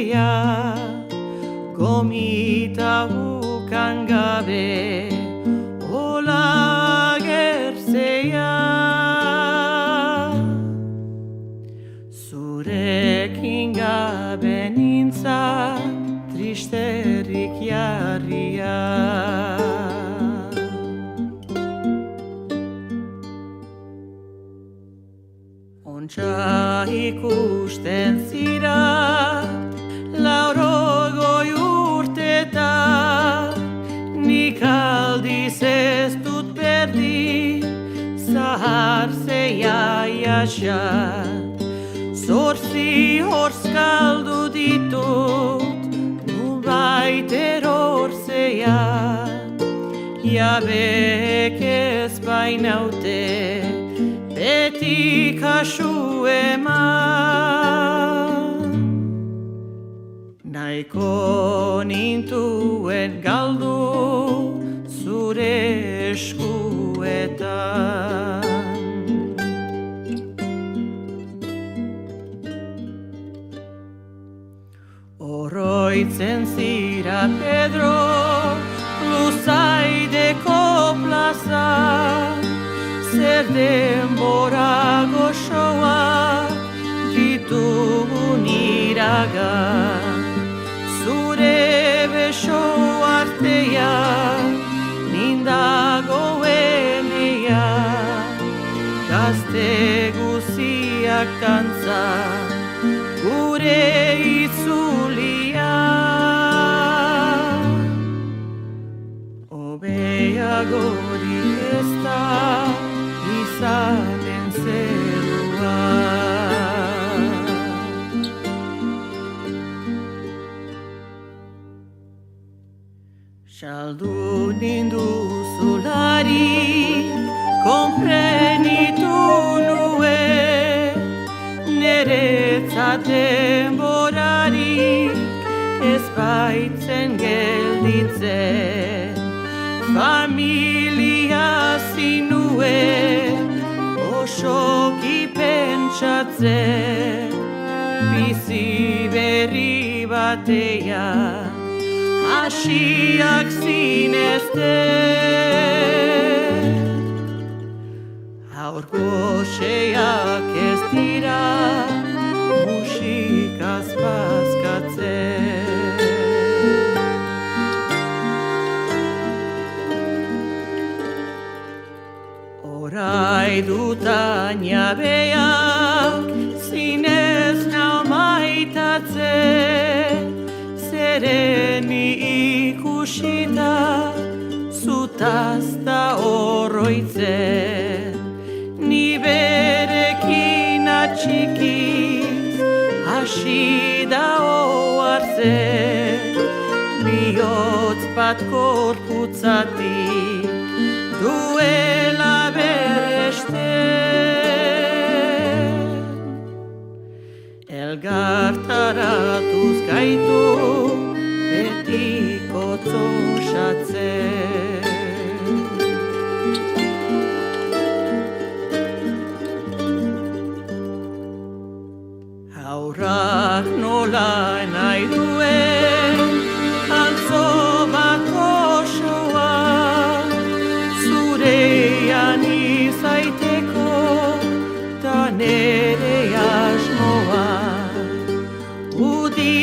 artea, gomita ukan gabe, hola gerzea. Zurekin gabe nintzan, tristerik jarria. Ontsa ikusten zira, laurogoi urtetan, nik aldiz ez dut berdi, zahar zeia jasan. Zortzi hortz galdu ditut, nubait erorzea, jabeek ez bainaute, beti kasu eman. Nahiko nintuen galdu zure eskuetan. Oroitzen zira Pedro, Luzaideko plaza, zer denbora goxoak ditugun iragan. Zure beso artean, nindagoen ean, gazte guziak dantza, gure itzulia. Obeagorik ez da izanen zerua. Saldu ninduzularik, konprenitu nuen, neretzat denborarik ez baitzen gelditzen. Familia zinuen osoki pentsatzen, bizi berri batean hasiak zinezten. Haur goxeak ez dira musikaz bazkatzen. Orai dutan jabeak zinez nau maitatzen, zereni ikusita zutaz da oroitzen. Ni berekin atxikiz hasi da oartzen, bihotz bat korputzatik duela beresten. Elgartaratuz gaitu betiko zosatzen. Haurrak nola nahi duen antzo bat osoa, zurean izaiteko ta nere asmoa. Udi